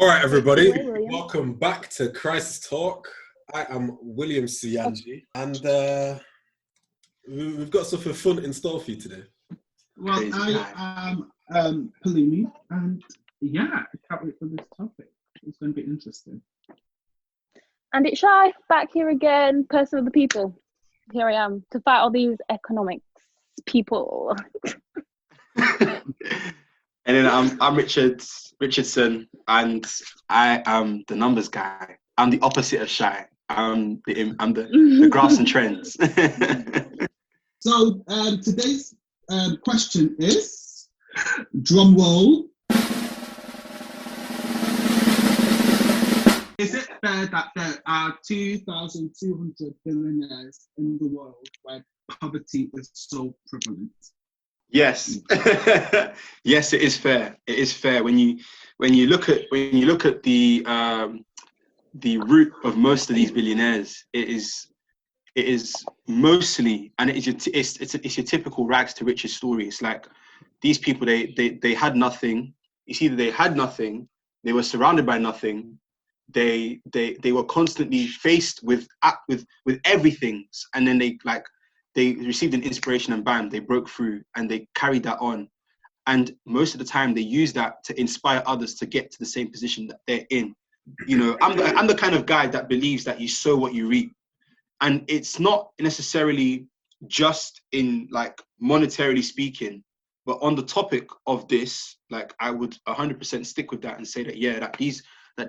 All right, everybody, Away, William. welcome back to Crisis Talk. I am William Sianji, and we've got something fun in store for you today. Well, Crazy I am Palumi, and yeah, I can't wait for this topic. It's going to be interesting. And it's Shy, back here again, person of the people. Here I am to fight all these economics people. And then I'm Richardson, and I am the numbers guy. I'm the opposite of Shy. I'm the graphs and trends. So today's question is, drum roll. Is it fair that there are 2,200 billionaires in the world where poverty is so prevalent? Yes, yes, it is fair. It is fair when you look at the root of most of these billionaires. It is mostly, and it's your typical rags to riches story. It's like these people, they had nothing. It's either they had nothing, they were surrounded by nothing, they were constantly faced with everything, and then they received an inspiration and bam, they broke through and they carried that on. And most of the time they use that to inspire others to get to the same position that they're in. You know, I'm the kind of guy that believes that you sow what you reap. And it's not necessarily just in like monetarily speaking, but on the topic of this, like I would 100% stick with that and say that, yeah, that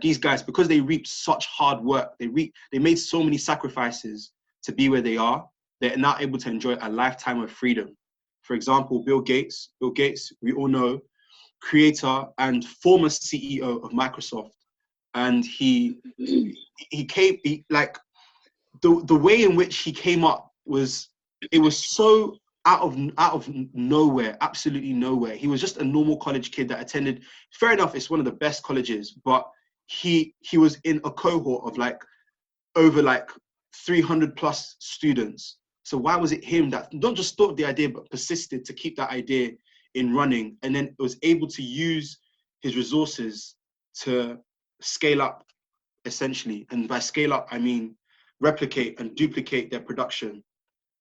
these guys, because they reaped such hard work, they made so many sacrifices to be where they are, they're now able to enjoy a lifetime of freedom. For example, Bill Gates, we all know, creator and former CEO of Microsoft. And the way in which he came up was so out of nowhere, absolutely nowhere. He was just a normal college kid that attended, fair enough, it's one of the best colleges, but he was in a cohort of over 300 plus students. So why was it him that not just thought the idea, but persisted to keep that idea in running, and then was able to use his resources to scale up, essentially? And by scale up, I mean replicate and duplicate their production.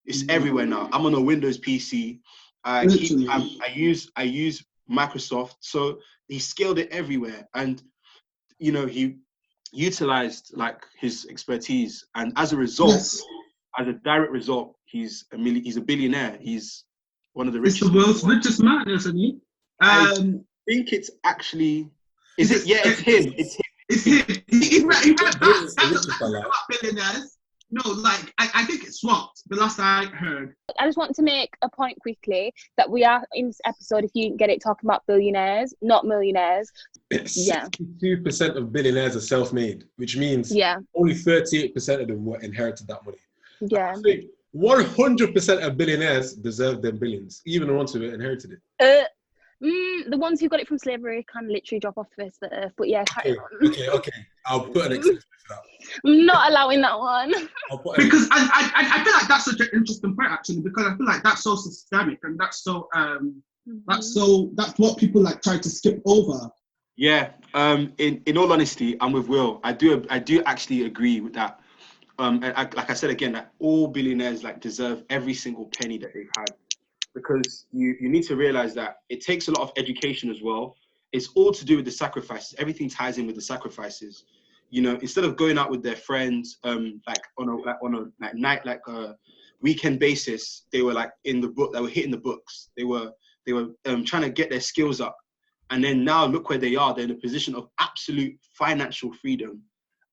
It's everywhere now. I'm on a Windows PC. I use Microsoft. So he scaled it everywhere, and you know, he utilized his expertise, and as a result, as a direct result, he's a billionaire. He's one of the richest. He's the world's richest man, isn't he? I think it's actually. Is it? Yeah, it's him. It's him. He read that about billionaires. No, I think it's swapped. The last I heard. I just want to make a point quickly that we are in this episode, if you didn't get it, talking about billionaires, not millionaires. 62% of billionaires are self-made, which means only 38% of them inherited that money. Yeah. 100% of billionaires deserve their billions, even the ones who inherited it. The ones who got it from slavery can literally drop off the face of the earth. But yeah, okay. I'll put an exception for that. I'm not allowing that one. Because I feel like that's such an interesting point, actually, because I feel like that's so systemic, and that's so that's what people try to skip over. Yeah. In all honesty, I'm with Will. I do actually agree with that. Like I said again, that all billionaires deserve every single penny that they've had, because you need to realize that it takes a lot of education as well. It's all to do with the sacrifices. Everything ties in with the sacrifices. You know, instead of going out with their friends, on a weekend basis, they were in the book. They were hitting the books. They were trying to get their skills up, and then now look where they are. They're in a position of absolute financial freedom,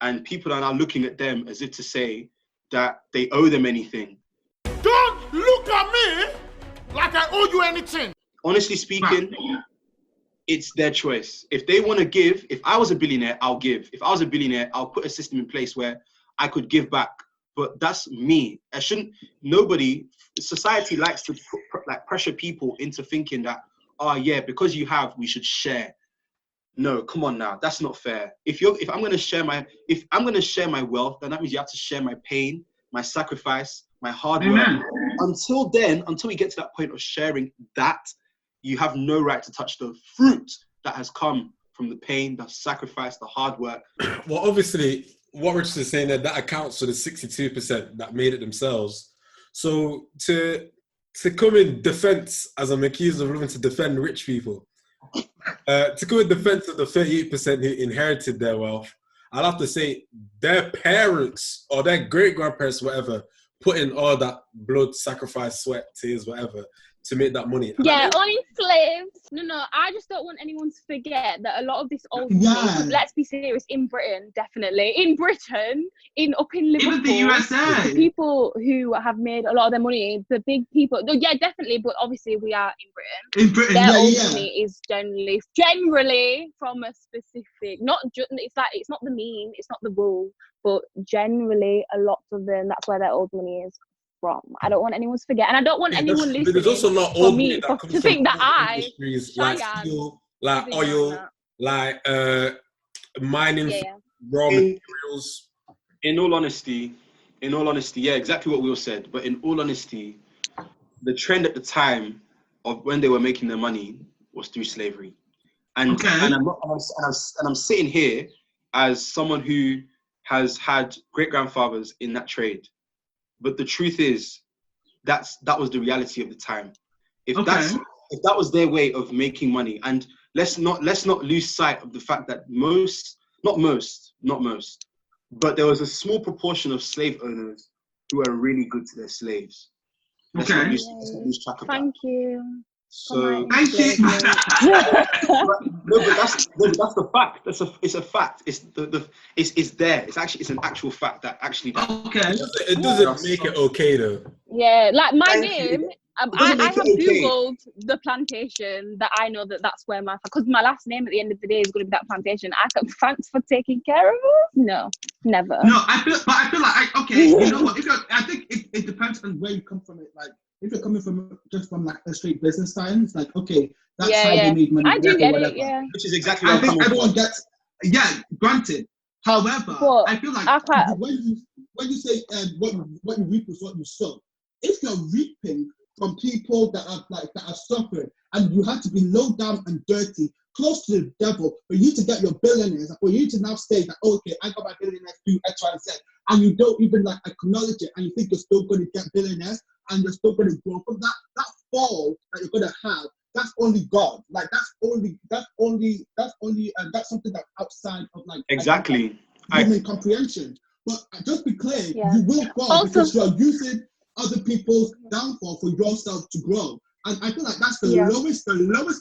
and people are now looking at them as if to say that they owe them anything. Don't look at me like I owe you anything. Honestly speaking, it's their choice. If they want to give, if I was a billionaire, I'll give. If I was a billionaire, I'll put a system in place where I could give back. But that's me. Society likes to pressure people into thinking that, because you have, we should share. No, come on now. That's not fair. If I'm going to share my wealth, then that means you have to share my pain, my sacrifice, my hard work. Amen. Until we get to that point of sharing that, you have no right to touch the fruit that has come from the pain, the sacrifice, the hard work. Well, obviously, what Richard is saying there, that accounts for the 62% that made it themselves. So to come in defense, as I'm accused of loving to defend rich people, to come in defense of the 38% who inherited their wealth, I'll have to say their parents or their great-grandparents, whatever, put in all that blood, sacrifice, sweat, tears, whatever, to make that money. And yeah, enslaved. No, I just don't want anyone to forget that a lot of this old money, let's be serious, in Britain, definitely. In Britain, up in Liverpool. Even the USA. The people who have made a lot of their money, the big people, yeah, definitely, but obviously we are in Britain. In Britain, their old money is generally from a specific, it's not the mean, it's not the rule, but generally a lot of them, that's where their old money is from. I don't want anyone to forget, and I don't want anyone listening. There's also a lot of old money that to think that industries like steel, like oil, like mining, raw materials. In all honesty, yeah, exactly what Will said. But in all honesty, the trend at the time of when they were making their money was through slavery, and I'm sitting here as someone who has had great grandfathers in that trade. But the truth is, that was the reality of the time. If that was their way of making money, and let's not lose sight of the fact that not most, but there was a small proportion of slave owners who were really good to their slaves. Let's not lose track of that. Thank you. So thank you. but that's the fact. It's a fact. It's there. It's an actual fact that actually. It doesn't make it okay though. Yeah, like my name. I have Googled the plantation that I know that's where because my last name at the end of the day is going to be that plantation. Thanks for taking care of us. No, never. No, I feel like you know what? I think it depends on where you come from. It like if you're coming from like a straight business science, like that's how they make money. I do get it. Yeah, which is exactly. I think everyone gets. Yeah, granted. However, I feel like when you say what you reap is what you sow. If you're reaping from people that are suffering, and you have to be low down and dirty, close to the devil, for you to get your billionaires, for you to now say that, okay, I got my billionaires do X, Y, and Z, and you don't even acknowledge it, and you think you're still going to get billionaires, and you're still going to grow from that fall that you're going to have. That's only God. Like that's something that's outside of exactly human comprehension. But just be clear, you will fall because you're using other people's downfall for yourself to grow. And I feel like that's the lowest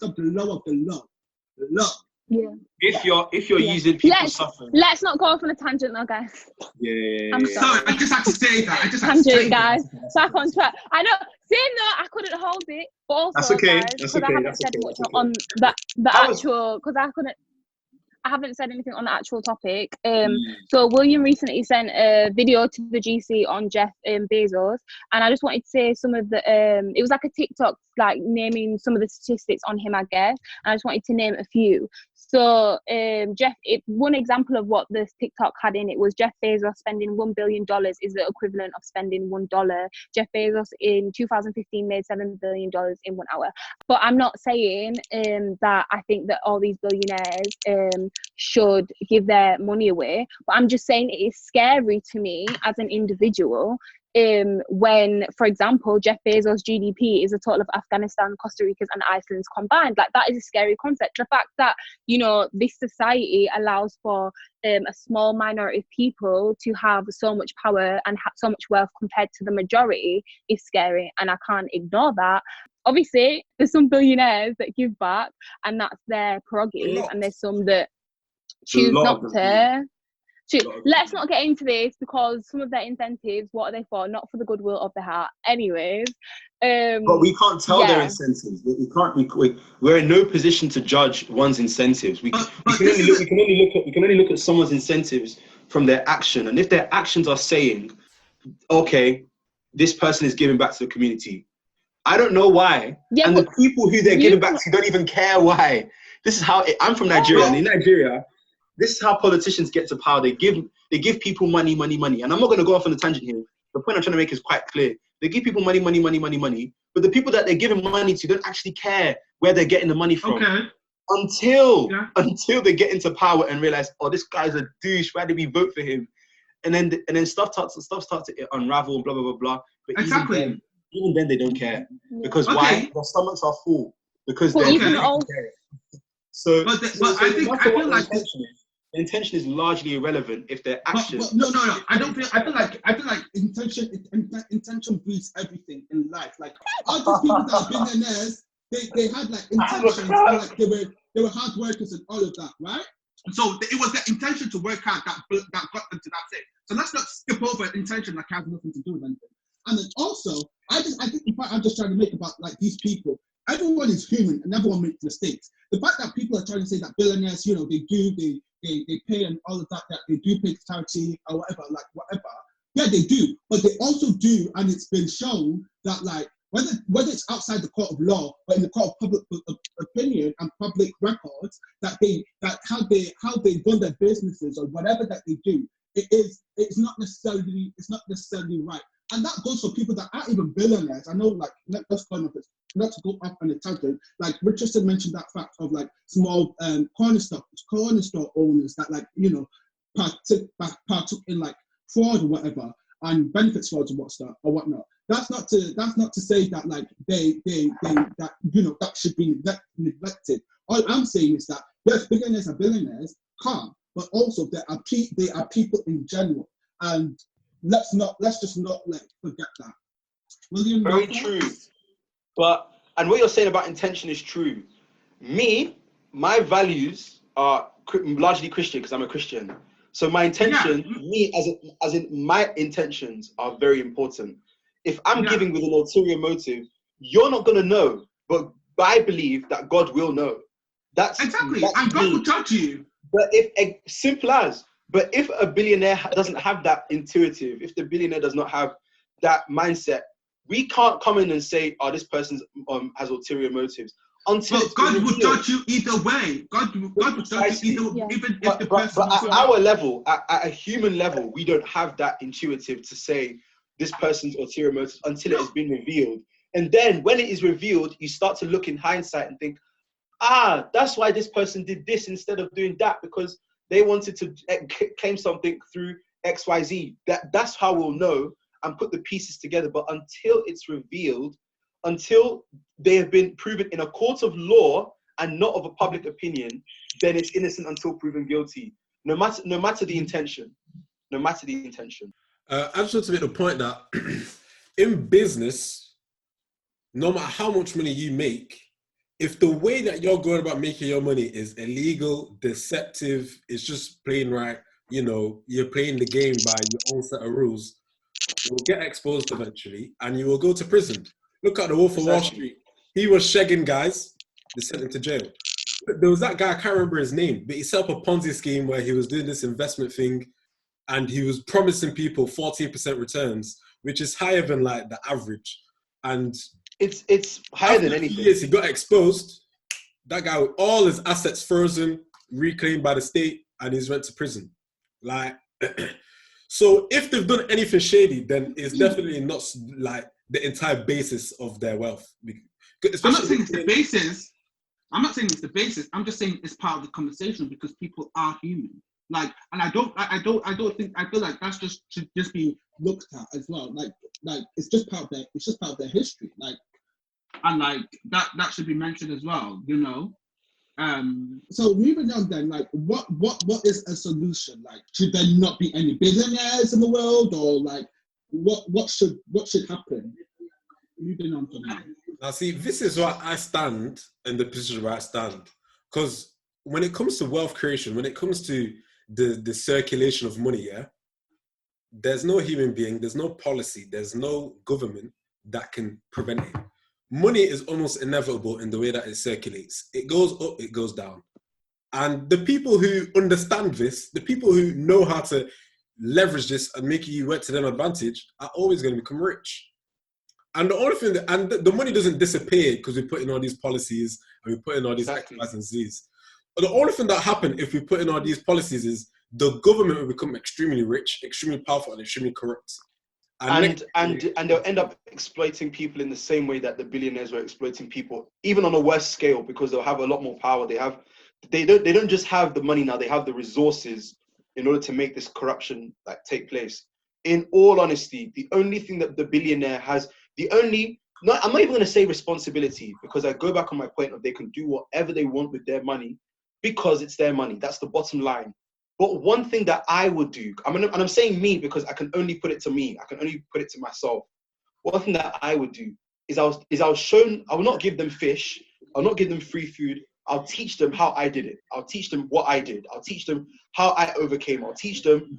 of the low of the low. The low. Yeah. If you're using people suffering. Let's not go off on a tangent now, guys. Yeah. I'm sorry. I just had to say that. Tangent, guys. Back on track. I know. Saying that, I couldn't hold it. But also, that's okay. Guys, that's okay. I haven't said much on the actual, because I haven't said anything on the actual topic. So William recently sent a video to the GC on Jeff Bezos, and I just wanted to say some of the it was like a TikTok naming some of the statistics on him, I guess, and I just wanted to name a few. So one example of what this TikTok had in it was Jeff Bezos spending $1 billion is the equivalent of spending $1. Jeff Bezos in 2015 made $7 billion in 1 hour. But I'm not saying that I think that all these billionaires should give their money away. But I'm just saying it is scary to me as an individual when, for example, Jeff Bezos' GDP is a total of Afghanistan, Costa Rica's and Iceland's combined. Like, that is a scary concept. The fact that, this society allows for a small minority of people to have so much power and have so much wealth compared to the majority is scary, and I can't ignore that. Obviously, there's some billionaires that give back, and that's their prerogative, and there's some that choose not to. Let's not get into this, because some of their incentives, what are they for? Not for the goodwill of the heart. Anyways. But we can't tell their incentives. We're in no position to judge one's incentives. We can only look at someone's incentives from their action. And if their actions are saying, okay, this person is giving back to the community, I don't know why. Yeah, and the people who they're giving back to don't even care why. This is how I'm from Nigeria, and in Nigeria, this is how politicians get to power. They give people money. And I'm not going to go off on a tangent here. The point I'm trying to make is quite clear. They give people money. But the people that they're giving money to don't actually care where they're getting the money from. Okay. until they get into power and realize, oh, this guy's a douche. Why did we vote for him? And then stuff starts to unravel, blah blah blah blah. But even then they don't care because why? Their stomachs are full because they don't care. So, I feel like the intention is largely irrelevant if their actions. No. I feel like intention breeds everything in life. Like all these people that are billionaires, they had like intentions, like they were hard workers and all of that, right? So it was the intention to work hard that got them to that stage. So let's not skip over intention that has nothing to do with anything. And then also, I think the point I'm just trying to make about like these people, everyone is human and everyone makes mistakes. The fact that people are trying to say that billionaires, they pay and all of that they do pay to charity or whatever. Yeah, they do, but they also do, and it's been shown that like whether it's outside the court of law or in the court of public opinion and public records, that how they run their businesses or whatever that they do, it's not necessarily right. And that goes for people that aren't even billionaires. I know, like, let's not to go off on a tangent. Like Richardson mentioned that fact of like small corner store owners that partook in like fraud or whatever and benefits fraud or whatnot. That's not to say that like that should be neglected. All I'm saying is that yes, billionaires are billionaires, but also they are people in general, and let's just not forget that. William, very true. And what you're saying about intention is true. My values are largely Christian because I'm a Christian. So my intention, as in my intentions are very important. If I'm giving with an ulterior motive, you're not going to know, but I believe that God will know. That's and God will talk to you. But but if a billionaire doesn't have that intuitive, if the billionaire does not have that mindset, we can't come in and say, oh, this person has ulterior motives. Until God will judge you either way. God will judge you even if the person. But at our level, at a human level, we don't have that intuitive to say this person's ulterior motives until it has been revealed. And then when it is revealed, you start to look in hindsight and think, that's why this person did this instead of doing that, because they wanted to claim something through XYZ. That's how we'll know and put the pieces together. But until it's revealed, until they have been proven in a court of law and not of a public opinion, then it's innocent until proven guilty. No matter the intention. I just want to make the point that in business, no matter how much money you make, if the way that you're going about making your money is illegal, deceptive, it's just plain right, you're playing the game by your own set of rules, you will get exposed eventually and you will go to prison. Look at the Wolf of Wall Street. He was shagging guys. They sent him to jail. There was that guy, I can't remember his name, but he set up a Ponzi scheme where he was doing this investment thing and he was promising people 14% returns, which is higher than like the average. And it's higher than anything. Years, he got exposed. That guy with all his assets frozen, reclaimed by the state, and he's went to prison. Like, so if they've done anything shady, then it's definitely not like the entire basis of their wealth. I'm not saying it's the basis. I'm just saying it's part of the conversation because people are human. Like, and I feel like that's should just be looked at as well. Like it's just part of their history. Like, and like that should be mentioned as well. So moving on then, like what is a solution? Like, should there not be any billionaires in the world, or like what should happen? Moving on from that. Now, see, this is why I stand in the position where I stand, because when it comes to wealth creation, when it comes to the circulation of money, there's no human being, there's no policy, there's no government that can prevent it. Money is almost inevitable in the way that it circulates. It goes up, it goes down. And the people who understand this, the people who know how to leverage this and make you work to their advantage are always going to become rich. And the only thing the money doesn't disappear because we put in all these policies and we put in all these X, and Z's. But the only thing that happens if we put in all these policies is the government will become extremely rich, extremely powerful, and extremely corrupt. And they'll end up exploiting people in the same way that the billionaires were exploiting people, even on a worse scale, because they'll have a lot more power. They don't just have the money now, they have the resources in order to make this corruption like take place. In all honesty, the only thing that the billionaire has, I'm not even going to say responsibility, because I go back on my point of they can do whatever they want with their money because it's their money. That's the bottom line. But one thing that I would do, and I'm saying me because I can only put it to me, I can only put it to myself. One thing that I would do is I will not give them fish, I'll not give them free food, I'll teach them how I did it. I'll teach them what I did. I'll teach them how I overcame. I'll teach them,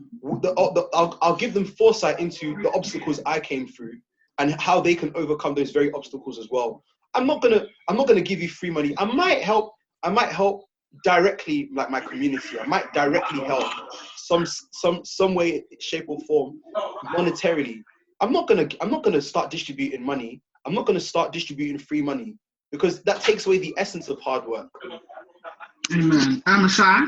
I'll give them foresight into the obstacles I came through and how they can overcome those very obstacles as well. I'm not gonna give you free money. I might help directly, like my community. I might directly help some way, shape or form, monetarily. I'm not gonna start distributing money. I'm not gonna start distributing free money, because that takes away the essence of hard work. Amen. I'm shy.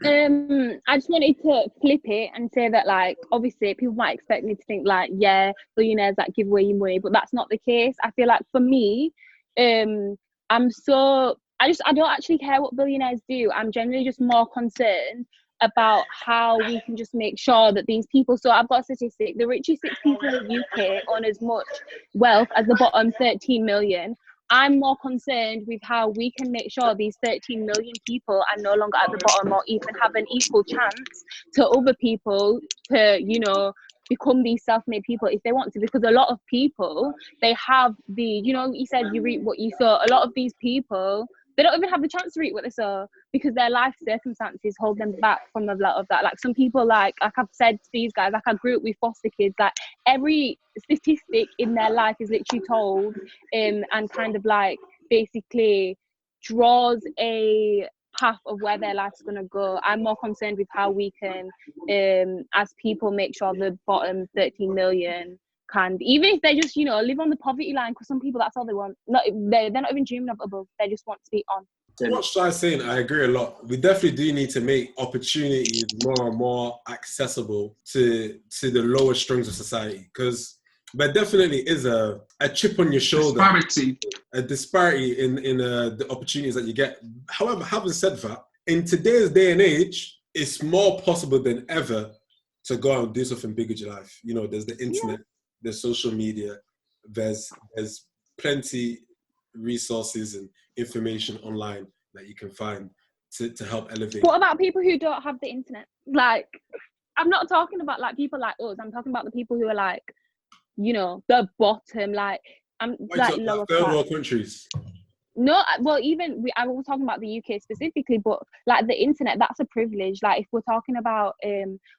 I just wanted to flip it and say that, like, obviously people might expect me to think like, yeah, billionaires that give away your money, but that's not the case. I feel like for me, I don't actually care what billionaires do. I'm generally just more concerned about how we can just make sure that these people, so I've got a statistic, the richest 6 people in the UK own as much wealth as the bottom 13 million. I'm more concerned with how we can make sure these 13 million people are no longer at the bottom, or even have an equal chance to other people to, you know, become these self-made people if they want to. Because a lot of people, they have the, you know, you said you reap what you sow. A lot of these people, they don't even have the chance to reap what they sow because their life circumstances hold them back from a lot of that. Like some people, like I've said to these guys, like I grew up with foster kids, like every statistic in their life is literally told and kind of like basically draws a path of where their life's going to go. I'm more concerned with how we can, as people, make sure the bottom 13 million can, even if they just, you know, live on the poverty line, because some people, that's all they want. They're not even dreaming of above, they just want to be on. What Shai's saying, I agree a lot. We definitely do need to make opportunities more and more accessible to the lower strings of society, because there definitely is a chip on your shoulder, a disparity in the opportunities that you get. However, having said that, in today's day and age, it's more possible than ever to go out and do something big with your life. You know, there's the internet, there's social media, there's plenty resources and information online that you can find to help elevate. What about people who don't have the internet? Like, I'm not talking about like people like us. I'm talking about the people who are like, you know, the bottom, like like lower third class. world countries. No, well, even I was talking about the UK specifically, but like the internet, that's a privilege. Like if we're talking about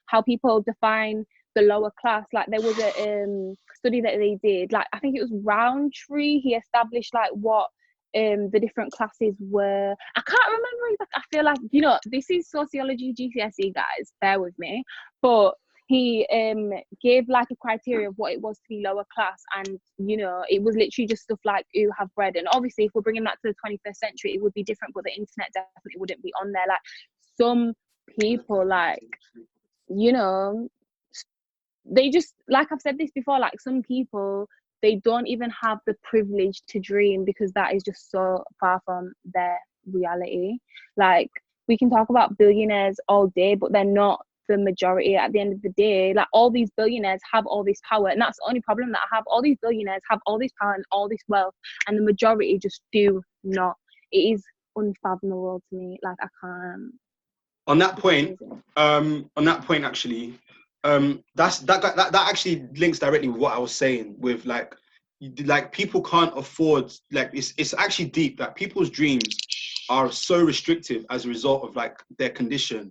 how people define the lower class, like there was a study that they did, like I think it was Roundtree, he established like what the different classes were. I can't remember exactly. I feel like, you know, this is sociology GCSE, guys, bear with me, but he gave like a criteria of what it was to be lower class, and you know, it was literally just stuff like who have bread. And obviously if we're bringing that to the 21st century, it would be different, but the internet definitely wouldn't be on there. Like some people, like, you know, they just, like I've said this before, like some people, they don't even have the privilege to dream because that is just so far from their reality. Like we can talk about billionaires all day, but they're not the majority at the end of the day. Like all these billionaires have all this power, and that's the only problem that I have. All these billionaires have all this power and all this wealth, and the majority just do not. It is unfathomable to me. Like I can't. On that point, actually, that actually links directly with what I was saying. With like people can't afford, like it's actually deep. Like people's dreams are so restrictive as a result of like their condition,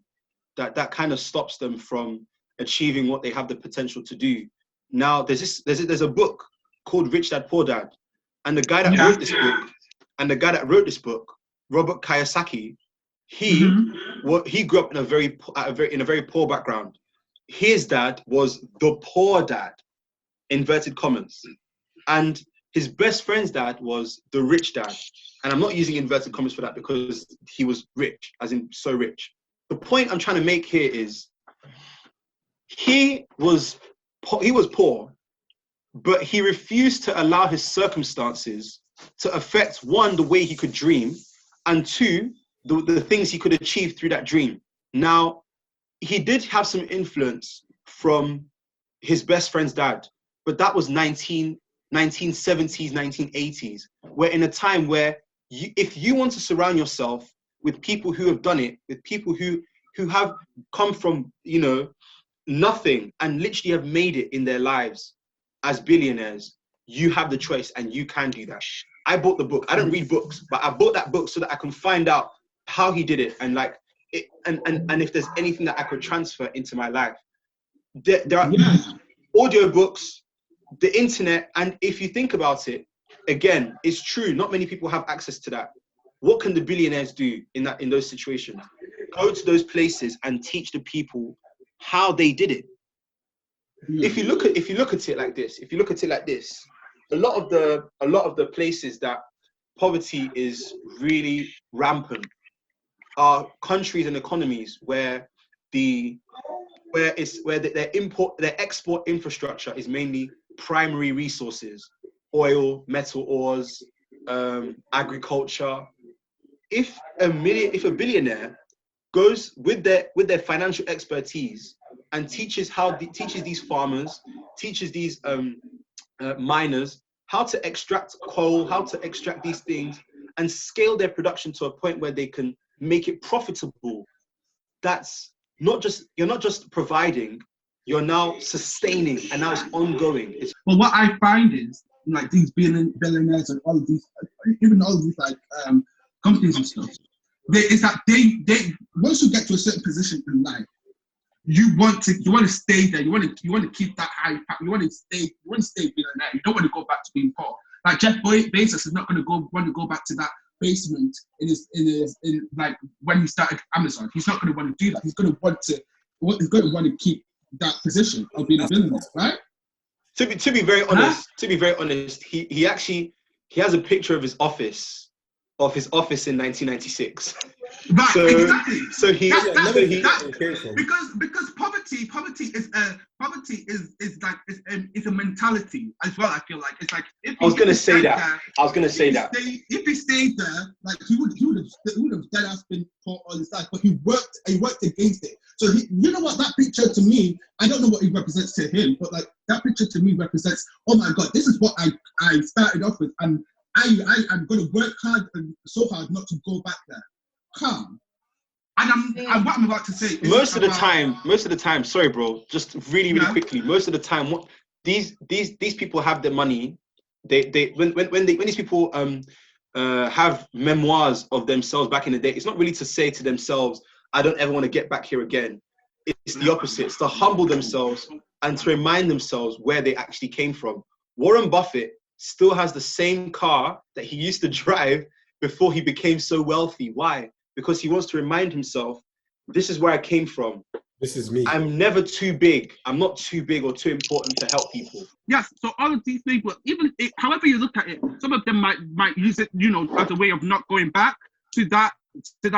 that kind of stops them from achieving what they have the potential to do. Now there's a book called Rich Dad Poor Dad, and the guy that wrote this book, Robert Kiyosaki, he grew up in a very poor background. His dad was the poor dad, inverted commas, and his best friend's dad was the rich dad. And I'm not using inverted commas for that because he was rich, as in so rich. The point I'm trying to make here is he was poor, but he refused to allow his circumstances to affect, one, the way he could dream, and two, the things he could achieve through that dream. Now, he did have some influence from his best friend's dad, but that was 1970s, 1980s. We're in a time where if you want to surround yourself with people who have done it, with people who have come from, nothing and literally have made it in their lives as billionaires, you have the choice and you can do that. I bought the book. I don't read books, but I bought that book so that I can find out how he did it and and if there's anything that I could transfer into my life. There are audiobooks, the internet, and if you think about it, again, it's true, not many people have access to that. What can the billionaires do in those situations? Go to those places and teach the people how they did it. If you look at it like this, a lot of the places that poverty is really rampant are countries and economies where their export infrastructure is mainly primary resources, oil, metal ores, agriculture. If a billionaire goes with their financial expertise and teaches these farmers, teaches these miners how to extract coal, how to extract these things, and scale their production to a point where they can make it profitable. That's you're not just providing, you're now sustaining, and now it's ongoing. But what I find is like these billionaires and all of these, even all of these like companies and stuff, it's that they once you get to a certain position in life, you want to stay there. You want to keep that high. You want to stay billionaire. You don't want to go back to being poor. Like Jeff Bezos is not going to want to go back to that basement in like when he started Amazon. He's not going to want to do that. He's going to want to keep that position of being a billionaire, right? To be very honest, he has a picture of his office in 1996. Right, so, exactly. So because poverty is a mentality as well. I feel like it's like I was gonna say that. If he stayed there, like he would have dead ass been poor all his life. But he worked against it. So you know what, that picture to me, I don't know what it represents to him, but like that picture to me represents, oh my God, this is what I started off with, and I'm going to work hard and so hard not to go back there. Calm. And what I'm about to say. Most of the time, sorry, bro, just really quickly. Most of the time, what these people have their money. When these people have memoirs of themselves back in the day, it's not really to say to themselves, I don't ever want to get back here again. It's the opposite. It's to humble themselves and to remind themselves where they actually came from. Warren Buffett still has the same car that he used to drive before he became so wealthy. Why? Because he wants to remind himself, this is where I came from. This is me. I'm never too big. I'm not too big or too important to help people. Yes, so all of these people, however you look at it, some of them might use it, as a way of not going back to that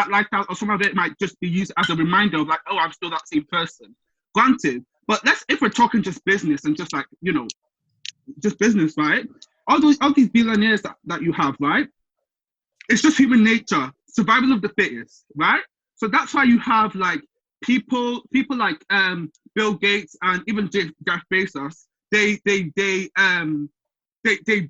lifestyle, or some of it might just be used as a reminder of like, oh, I'm still that same person. Granted, but if we're talking just business and just like, just business, right? All these billionaires that you have, right? It's just human nature, survival of the fittest, right? So that's why you have like people like Bill Gates and even Jeff Bezos. They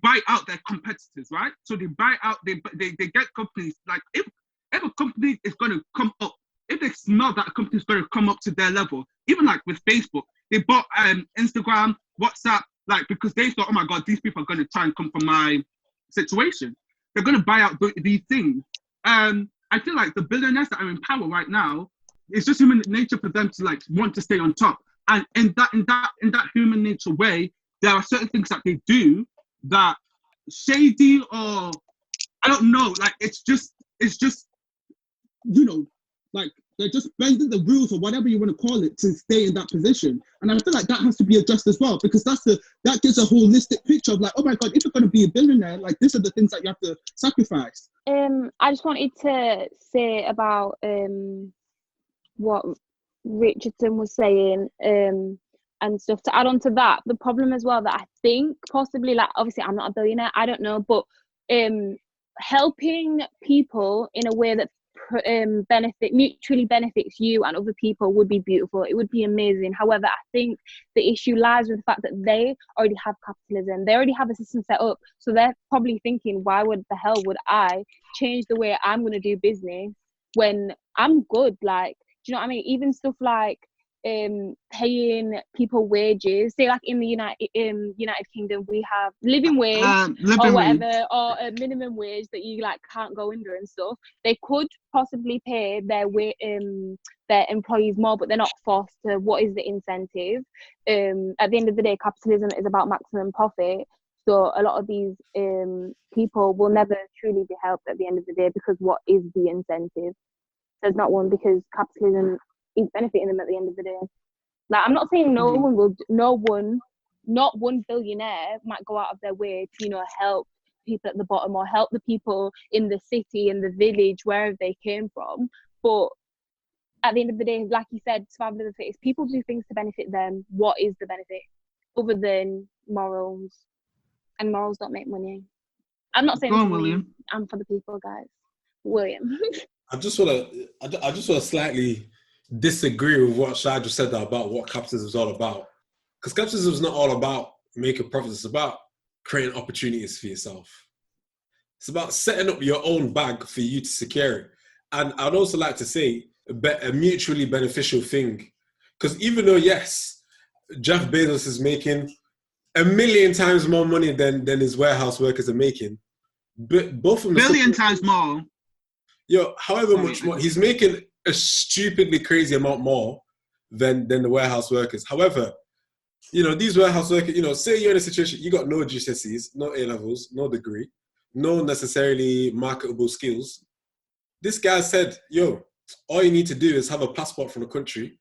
buy out their competitors, right? So they buy out, they get companies like if a company is going to come up, if they smell that a company is going to come up to their level, even like with Facebook, they bought Instagram, WhatsApp, like because they thought, oh my God, these people are going to try and come from my situation. They're going to buy out these things. I feel like the billionaires that are in power right now, it's just human nature for them to like want to stay on top. And in that human nature way, there are certain things that they do that shady, or I don't know, like it's just like they're just bending the rules or whatever you want to call it to stay in that position. And I feel like that has to be addressed as well, because that gives a holistic picture of like, oh my God, if you're going to be a billionaire, like these are the things that you have to sacrifice. I just wanted to say about what Richardson was saying. and stuff. To add on to that, the problem as well that I think possibly, like, obviously I'm not a billionaire, I don't know, but helping people in a way that mutually benefits you and other people would be beautiful. It would be amazing. However, I think the issue lies with the fact that they already have capitalism. They already have a system set up. So they're probably thinking, why would the hell would I change the way I'm going to do business when I'm good? Like, do you know what I mean? Even stuff like paying people wages, say like in the United Kingdom we have living wage or whatever, or a minimum wage that you like can't go under and stuff. They could possibly pay their employees more, but they're not forced to. What is the incentive? At the end of the day, capitalism is about maximum profit. So a lot of these people will never truly be helped at the end of the day, because what is the incentive? There's not one, because capitalism is benefiting them at the end of the day. Like, I'm not saying not one billionaire might go out of their way to, you know, help people at the bottom or help the people in the city, in the village, wherever they came from. But at the end of the day, like you said, survival of the fittest, people do things to benefit them. What is the benefit other than morals? And morals don't make money. I'm not saying William. I'm for the people, guys. William. I just want to slightly disagree with what Shah just said about what capitalism is all about. Because capitalism is not all about making profits. It's about creating opportunities for yourself. It's about setting up your own bag for you to secure it. And I'd also like to say a mutually beneficial thing. Because even though, yes, Jeff Bezos is making 1 million times more money than his warehouse workers are making, but both of them... Billion times more. Yo, however much more, he's making a stupidly crazy amount more than the warehouse workers. However, you know, these warehouse workers, you know, say you're in a situation, you got no GCSEs, no A-levels, no degree, no necessarily marketable skills. This guy said, yo, all you need to do is have a passport from the country.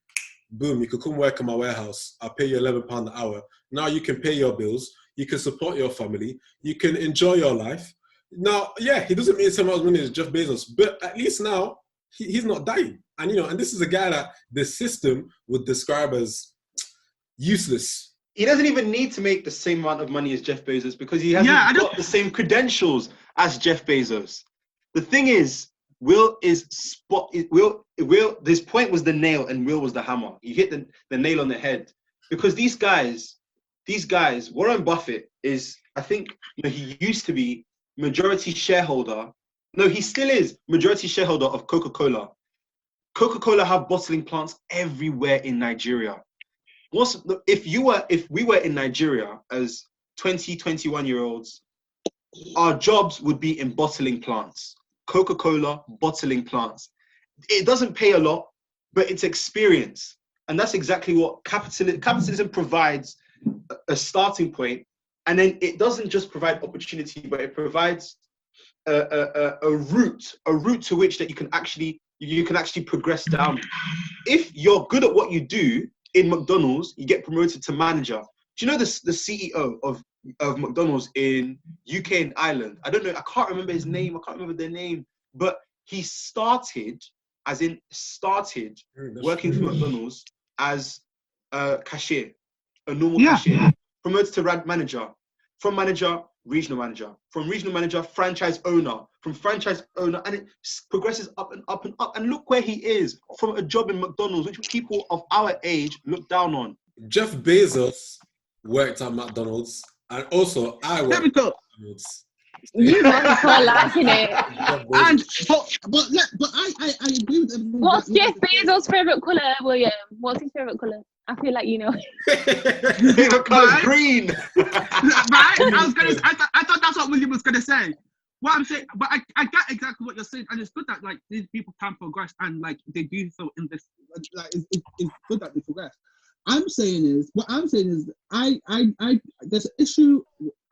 Boom, you could come work in my warehouse. I'll pay you £11 an hour. Now you can pay your bills. You can support your family. You can enjoy your life. Now, yeah, he doesn't make so much money as Jeff Bezos, but at least now he's not dying. And, you know, and this is a guy that the system would describe as useless. He doesn't even need to make the same amount of money as Jeff Bezos, because he hasn't got the same credentials as Jeff Bezos. The thing is, this point was the nail and Will was the hammer. You hit the nail on the head. Because these guys, Warren Buffett is, I think, you know, he used to be majority shareholder. No, he still is majority shareholder of Coca-Cola. Coca-Cola have bottling plants everywhere in Nigeria. If we were in Nigeria as 20, 21-year-olds, our jobs would be in bottling plants. Coca-Cola bottling plants. It doesn't pay a lot, but it's experience. And that's exactly what capitalism provides, a starting point. And then it doesn't just provide opportunity, but it provides a route to which that you can actually progress down. If you're good at what you do in McDonald's, you get promoted to manager. Do you know the CEO of McDonald's in UK and Ireland? I don't know. I can't remember his name. I can't remember their name. But he started working for McDonald's as a cashier, a normal cashier. Promoted to manager, from manager, regional manager, from regional manager, franchise owner, from franchise owner, and it progresses up and up and up. And look where he is, from a job in McDonald's, which people of our age look down on. Jeff Bezos worked at McDonald's, and also I worked at McDonald's. You must call liking it. But I agree with everyone. What's Jeff Bezos' favourite colour, William? What's his favourite colour? I feel like you know. Favorite colour is green. Right? I thought that's what William was gonna say. What I'm saying, but I get exactly what you're saying, and it's good that like these people can progress and like they do so in this. Like it's good that they progress. What I'm saying is I there's an issue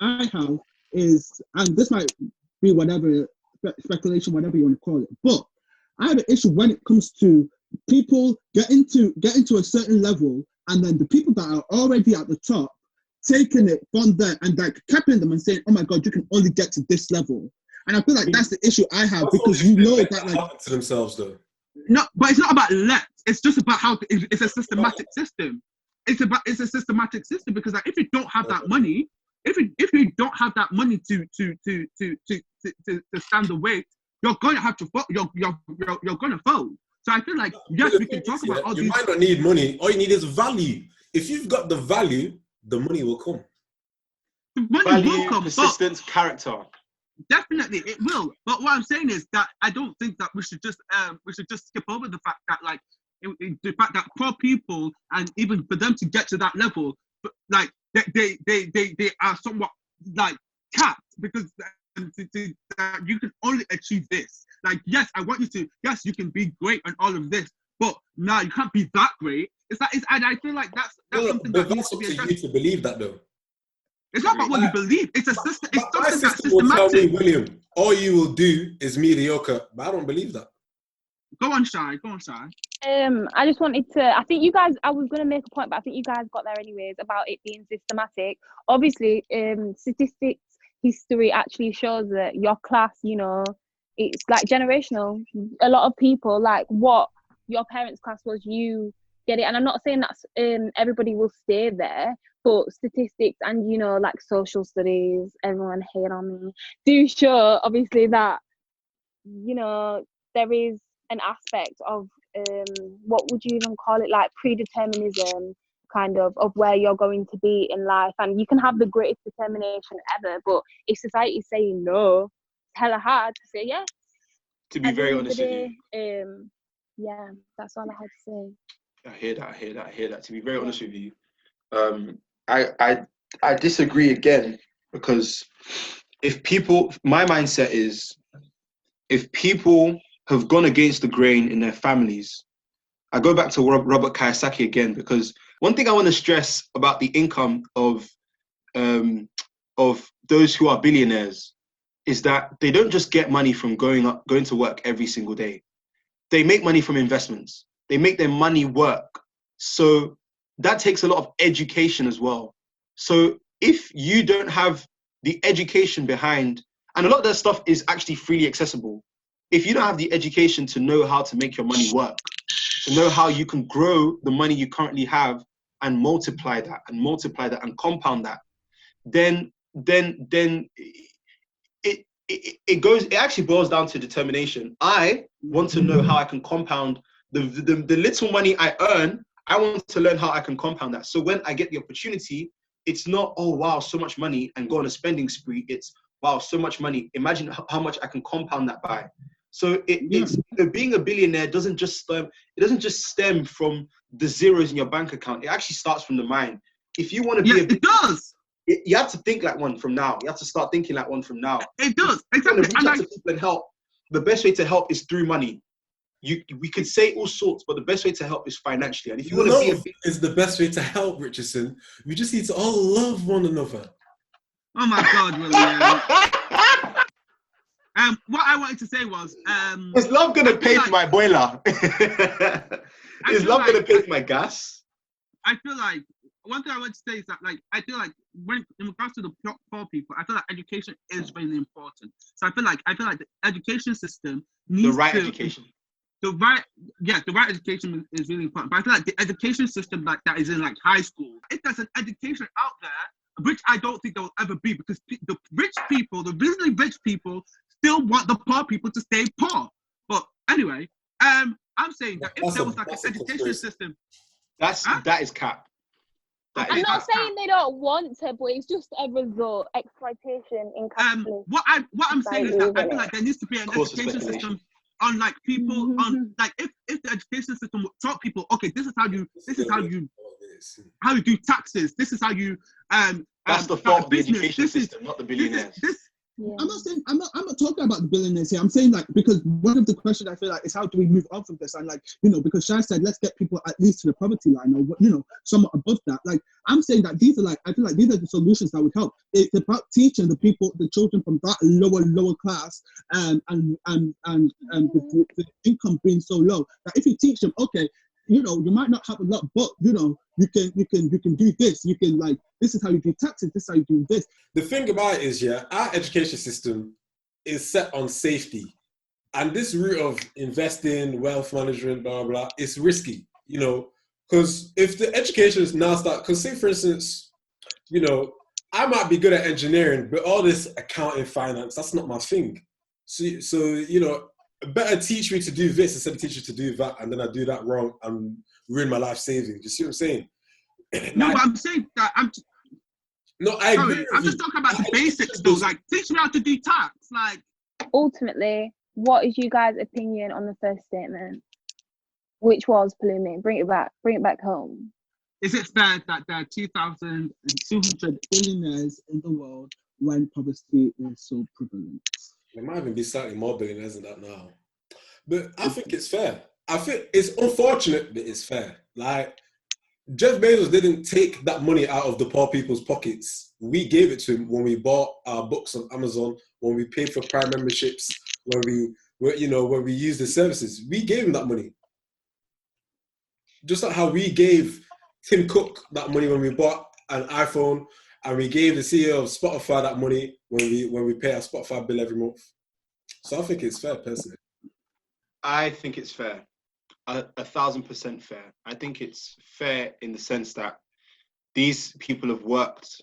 I have is, and this might be whatever speculation, whatever you want to call it, but I have an issue when it comes to people get into a certain level, and then the people that are already at the top taking it from there and like capping them and saying, "Oh my God, you can only get to this level." And I feel like that's the issue I have, because you know that like to themselves though. No, but it's not about let. It's just about how it's a systematic system. it's a systematic system, because like, if you don't have that money, if you don't have that money to stand the weight, you're gonna have to you're gonna fold. So I feel like, yes, we can talk about all these. You might not need money. All you need is value. If you've got the value, the money will come. The money Value, will come, persistence, character. Definitely, it will. But what I'm saying is that I don't think that we should just skip over the fact that, like, the fact that poor people, and even for them to get to that level, like they are somewhat like capped, because you can only achieve this. Like, yes, I want you to. Yes, you can be great and all of this, but no, you can't be that great. It's like, and I feel like that's something that needs to be addressed. You to believe that, though. It's not about what you believe. It's a system. It's something that's systematic. Will tell me, William, all you will do is mediocre, but I don't believe that. Go on, Shy. Go on, Shy. I just wanted to. I think you guys. I was going to make a point, but I think you guys got there anyways about it being systematic. Obviously, statistics, history actually shows that your class, you know, it's like generational. A lot of people, like what your parents' class was, you get it. And I'm not saying that everybody will stay there, but statistics and, you know, like social studies, everyone hate on me, do show obviously that, you know, there is an aspect of what would you even call it, like predeterminism, kind of where you're going to be in life. And you can have the greatest determination ever, but if society's saying no, it's hella hard to say yes. To be very honest with you. Yeah, that's all I had to say. I hear that. To be very honest with you, I disagree again, because my mindset is, if people have gone against the grain in their families, I go back to Robert Kiyosaki again, because one thing I want to stress about the income of those who are billionaires is that they don't just get money from going to work every single day. They make money from investments. They make their money work. So that takes a lot of education as well. So if you don't have the education behind, and a lot of that stuff is actually freely accessible, if you don't have the education to know how to make your money work, to know how you can grow the money you currently have and multiply that and compound that, then it actually boils down to determination. I want to know how I can compound the little money I earn. I want to learn how I can compound that. So when I get the opportunity, it's not, oh wow, so much money, and go on a spending spree. It's, wow, so much money. Imagine how much I can compound that by. So it's being a billionaire doesn't just stem from the zeros in your bank account. It actually starts from the mind. If you want to be it does. You have to think like one from now. You have to start thinking like one from now. It does, exactly. If you want to reach out to people and help, the best way to help is through money. We could say all sorts, but the best way to help is financially. And if you want to be is the best way to help, Richardson. We just need to all love one another. Oh my God, William. What I wanted to say was, is love gonna pay for my boiler? Is love gonna pay for my gas? I feel like one thing I want to say is that, like, I feel like when in regards to the poor people, I feel like education is really important. So I feel like the education system needs the right education is really important. But I feel like the education system that is in like high school, if there's an education out there, which I don't think there will ever be, because the rich people, the really rich people, still want the poor people to stay poor. But anyway, I'm saying that if there was like an education system, that is cap. I'm not saying they don't want to, but it's just a result, exploitation in capitalism. What I'm saying is that I feel like there needs to be an education system on like people on like if the education system would taught people, okay, this is how you do taxes. This is how you that's the fault of the education system, not the billionaires. I'm not talking about the billionaires here. I'm saying, like, because one of the questions I feel like is how do we move on from this? And like, you know, because Shai said, let's get people at least to the poverty line, or, you know, somewhat above that. Like, I'm saying that these are like, I feel like these are the solutions that would help. It's about teaching the children from that lower class, and the income being so low that if you teach them, okay, you know, you might not have a lot, but you know, you can do this. You can, like, this is how you do taxes. This is how you do this. The thing about it is, our education system is set on safety, and this route of investing, wealth management, blah blah, it's risky. You know, Because if the education is now start, because say for instance, you know, I might be good at engineering, but all this accounting, finance, that's not my thing. So you know, better teach me to do this instead of teach you to do that, and then I do that wrong and ruin my life savings. You see what I'm saying? No, but I'm saying that No, I agree. I'm just talking about the basics though. Like, teach me how to do tax. Like, ultimately, what is you guys' opinion on the first statement, which was Palumi? Bring it back home. Is it fair that there are 2,200 billionaires in the world when poverty is so prevalent? There might even be slightly more billionaires than that now. But I think it's fair. I think it's unfortunate, but it's fair. Like, Jeff Bezos didn't take that money out of the poor people's pockets. We gave it to him when we bought our books on Amazon, when we paid for Prime memberships, when we used the services. We gave him that money. Just like how we gave Tim Cook that money when we bought an iPhone, and we gave the CEO of Spotify that money when we pay our Spotify bill every month. So I think it's fair, personally. I think it's fair. 1,000% fair. I think it's fair in the sense that these people have worked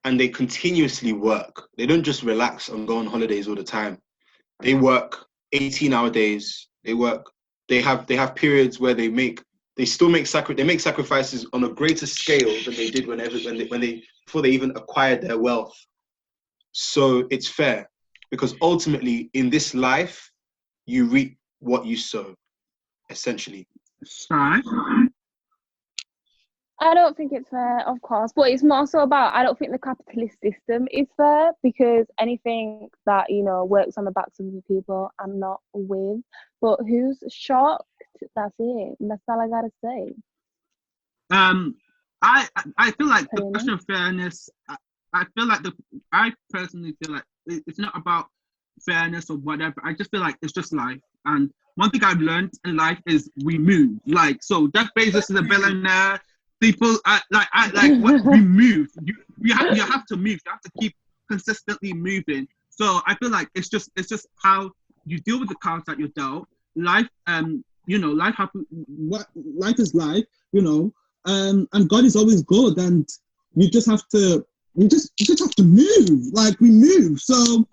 and they continuously work. They don't just relax and go on holidays all the time. They work 18-hour days. They have periods where they make sacrifices on a greater scale than they did before they even acquired their wealth. So it's fair, because ultimately in this life you reap what you sow, essentially. Sorry. I don't think it's fair, of course, but it's more so about, I don't think the capitalist system is fair, because anything that, you know, works on the backs of the people, I'm not with. But who's shocked? That's it. That's all I gotta say. I feel like the question of fairness, I personally feel like it's not about fairness or whatever. I just feel like it's just life. And one thing I've learned in life is we move. Like, so Jeff Bezos is a billionaire. People we move. You have to move. You have to keep consistently moving. So I feel like it's just how you deal with the cards that you're dealt. Life, life happens. Life is life, and God is always good, and you just have to have to move. Like, we move. So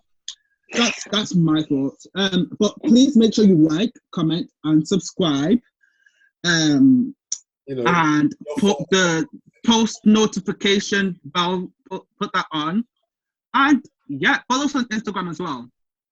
that's my thoughts. But please make sure you like, comment, and subscribe. And put the post notification bell, put that on. And yeah, follow us on Instagram as well.